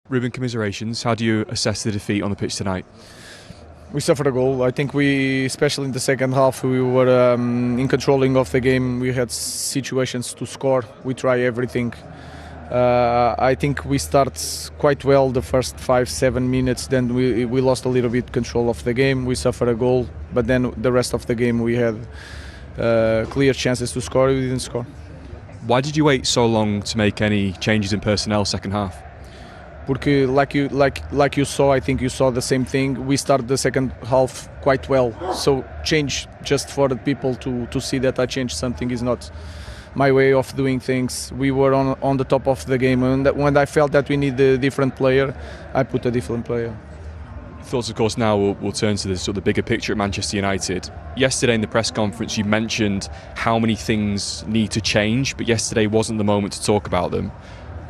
Ruben, commiserations. How do you assess the defeat on the pitch tonight? We suffered a goal. I think we, especially in the second half, we were in controlling of the game. We had situations to score. We try everything. I think we start quite well the first 5-7 minutes. Then we lost a little bit control of the game. We suffered a goal, but then the rest of the game we had clear chances to score. We didn't score. Why did you wait so long to make any changes in personnel second half? Porque like you saw, I think you saw the same thing. We started the second half quite well, so change just for the people to see that I changed something is not my way of doing things. We were on the top of the game, and when I felt that we need a different player, I put a different player. Thoughts, of course, now we'll turn to the sort of bigger picture at Manchester United. Yesterday in the press conference, you mentioned how many things need to change, but yesterday wasn't the moment to talk about them.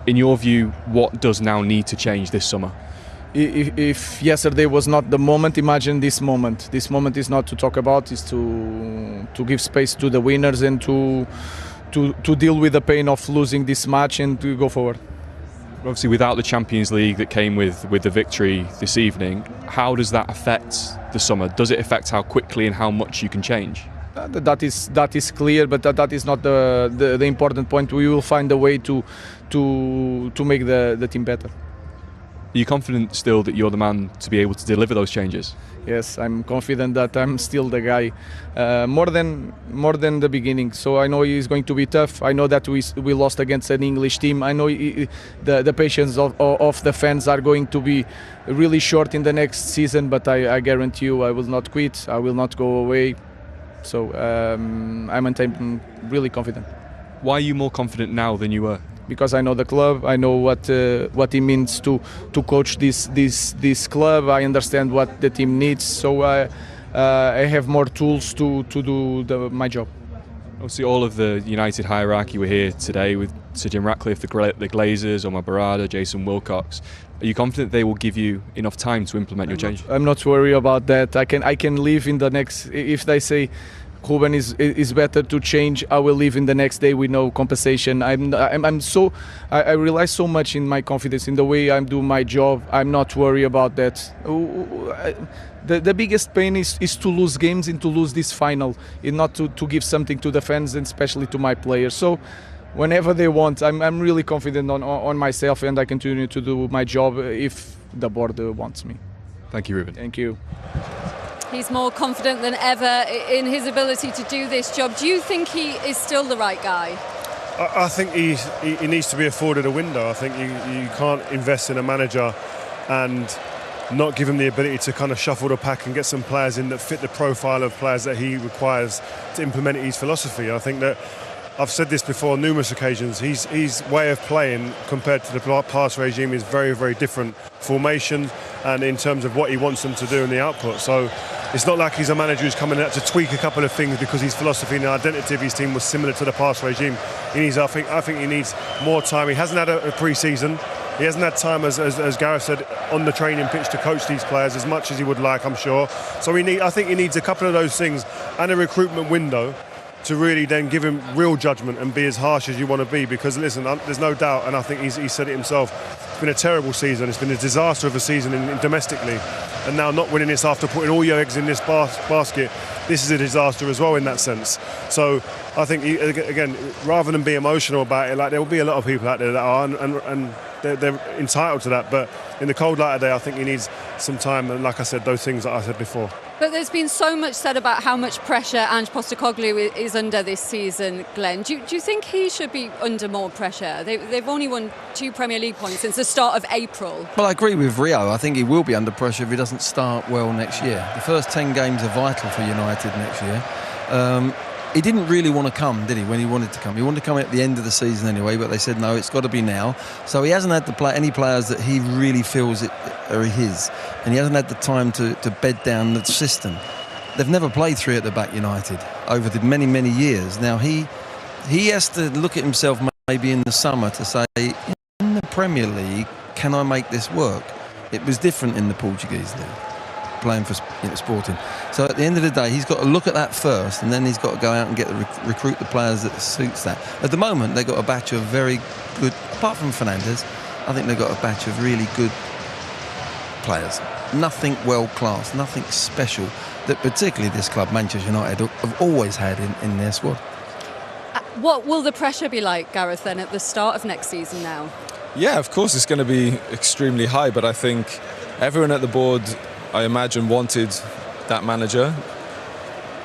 In your view, what does now need to change this summer? If yesterday was not the moment, imagine this moment. This moment is not to talk about, is to give space to the winners and to deal with the pain of losing this match and to go forward. Obviously, without the Champions League that came with the victory this evening, how does that affect the summer? Does it affect how quickly and how much you can change? That is clear, but that is not the important point. We will find a way to make the team better. Are you confident still that you're the man to be able to deliver those changes? Yes, I'm confident that I'm still the guy, more than the beginning. So I know it's going to be tough. I know that we lost against an English team. I know the patience of the fans are going to be really short in the next season. But I guarantee you, I will not quit. I will not go away. So I'm really confident. Why are you more confident now than you were? Because I know the club, I know what it means to coach this club. I understand what the team needs, so I have more tools to do my job. Obviously, all of the United hierarchy were here today with Sir Jim Ratcliffe, the Glazers, Omar Barada, Jason Wilcox. Are you confident they will give you enough time to implement your change? I'm not worried about that. I can leave in the next. If they say Ruben is better to change, I will leave in the next day with no compensation. I rely so much in my confidence in the way I do my job. I'm not worried about that. The biggest pain is to lose games and to lose this final, and not to give something to the fans and especially to my players. So whenever they want, I'm really confident on myself, and I continue to do my job if the board wants me. Thank you, Ruben. Thank you. He's more confident than ever in his ability to do this job. Do you think he is still the right guy? I think he needs to be afforded a window. I think you can't invest in a manager and not give him the ability to kind of shuffle the pack and get some players in that fit the profile of players that he requires to implement his philosophy. I think that I've said this before on numerous occasions. His way of playing compared to the past regime is very, very different formation and in terms of what he wants them to do and the output. So it's not like he's a manager who's coming out to tweak a couple of things because his philosophy and the identity of his team was similar to the past regime. I think he needs more time. He hasn't had a pre-season. He hasn't had time, as Gareth said, on the training pitch to coach these players as much as he would like, I'm sure. So I think he needs a couple of those things and a recruitment window to really then give him real judgment and be as harsh as you want to be. Because listen, there's no doubt, and I think he said it himself, it's been a terrible season. It's been a disaster of a season domestically, and now not winning this after putting all your eggs in this basket, this is a disaster as well in that sense. So I think again, rather than be emotional about it, like there will be a lot of people out there that are, and they're entitled to that, but in the cold light of day, I think he needs some time, and like I said, those things that I said before. But there's been so much said about how much pressure Ange Postecoglou is under this season, Glenn. Do you think he should be under more pressure? They've only won 2 Premier League points since the start of April. Well, I agree with Rio. I think he will be under pressure if he doesn't start well next year. The first 10 games are vital for United next year. He didn't really want to come, did he, when he wanted to come? He wanted to come at the end of the season anyway, but they said, no, it's got to be now. So he hasn't had to play any players that he really feels are his. And he hasn't had the time to bed down the system. They've never played 3 at the back, United, over the many, many years. Now, he has to look at himself maybe in the summer to say, in the Premier League, can I make this work? It was different in the Portuguese league, playing for Sporting. So at the end of the day, he's got to look at that first, and then he's got to go out and get recruit the players that suits that. At the moment, they've got a batch of very good, apart from Fernandez, I think they've got a batch of really good players. Nothing world class, nothing special that particularly this club, Manchester United, have always had in their squad. What will the pressure be like, Gareth, then at the start of next season now? Yeah, of course it's going to be extremely high, but I think everyone at the board, I imagine, wanted that manager.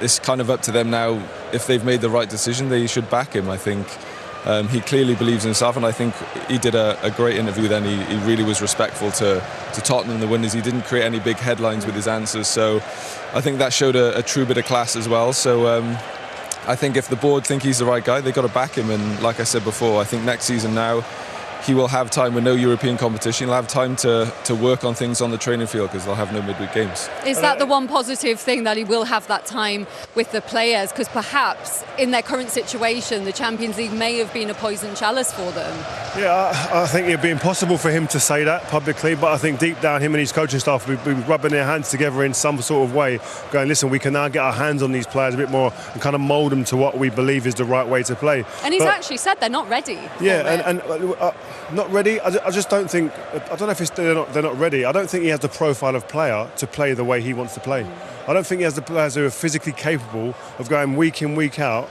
It's kind of up to them now. If they've made the right decision, they should back him. I think he clearly believes in himself, and I think he did a great interview then. He really was respectful to Tottenham, the winners. He didn't create any big headlines with his answers, so I think that showed a true bit of class as well. So I think if the board think he's the right guy, they've got to back him. And like I said before, I think next season now he will have time with no European competition. He'll have time to work on things on the training field because they'll have no midweek games. Is that the one positive thing, that he will have that time with the players? Because perhaps in their current situation, the Champions League may have been a poison chalice for them. Yeah, I think it'd be impossible for him to say that publicly, but I think deep down him and his coaching staff will be rubbing their hands together in some sort of way, going, listen, we can now get our hands on these players a bit more and kind of mould them to what we believe is the right way to play. And he's actually said they're not ready. Yeah, not ready. I just don't think. I don't know if they're not ready. I don't think he has the profile of player to play the way he wants to play. I don't think he has the players who are physically capable of going week in, week out,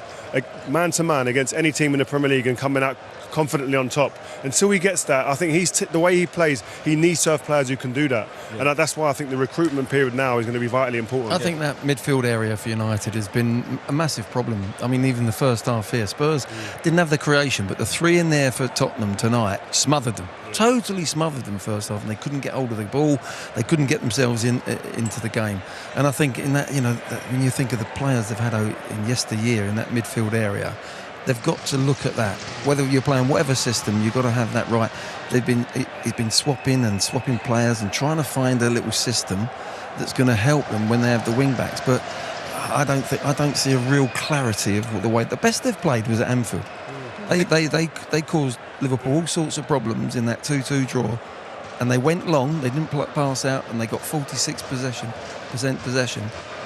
man to man against any team in the Premier League and coming out confidently on top. Until he gets that, I think the way he plays, he needs to have players who can do that. Yeah. And that's why I think the recruitment period now is going to be vitally important. I think that midfield area for United has been a massive problem. I mean, even the first half here, Spurs didn't have the creation, but the three in there for Tottenham tonight smothered them. Totally smothered them first half, and they couldn't get hold of the ball. They couldn't get themselves into the game. And I think in that, when you think of the players they've had in yesteryear in that midfield area, they've got to look at that. Whether you're playing whatever system, you've got to have that right. He's been swapping players and trying to find a little system that's going to help them when they have the wing backs. But I don't see a real clarity of the way. The best they've played was at Anfield. They caused Liverpool all sorts of problems in that 2-2 draw, and they went long. They didn't pass out, and they got 46% possession,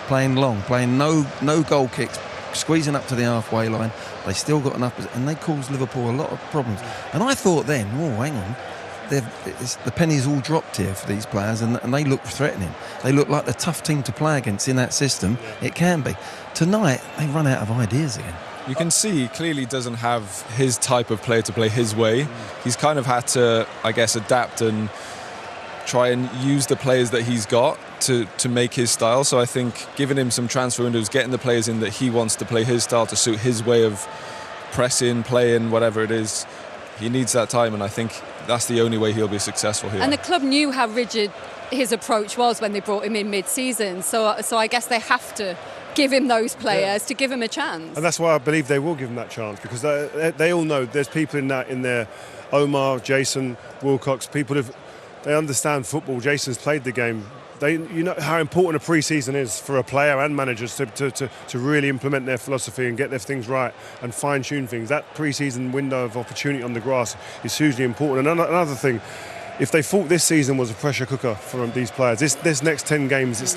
playing long, playing no goal kicks, squeezing up to the halfway line. They still got enough, and they caused Liverpool a lot of problems. And I thought then, hang on, the pennies all dropped here for these players, and they look threatening. They look like the tough team to play against in that system. It can be. Tonight, they run out of ideas again. You can see he clearly doesn't have his type of player to play his way. He's kind of had to, I guess, adapt and try and use the players that he's got to make his style. So I think giving him some transfer windows, getting the players in that he wants to play his style to suit his way of pressing, playing, whatever it is, he needs that time, and I think that's the only way he'll be successful here. And the club knew how rigid his approach was when they brought him in mid-season, so I guess they have to give him those players to give him a chance. And that's why I believe they will give him that chance, because they all know there's people in there, Omar, Jason, Wilcox, people they understand football. Jason's played the game. You know how important a pre-season is for a player and managers to really implement their philosophy and get their things right and fine-tune things. That pre-season window of opportunity on the grass is hugely important. And another thing, if they thought this season was a pressure cooker for these players, this next 10 games, it starts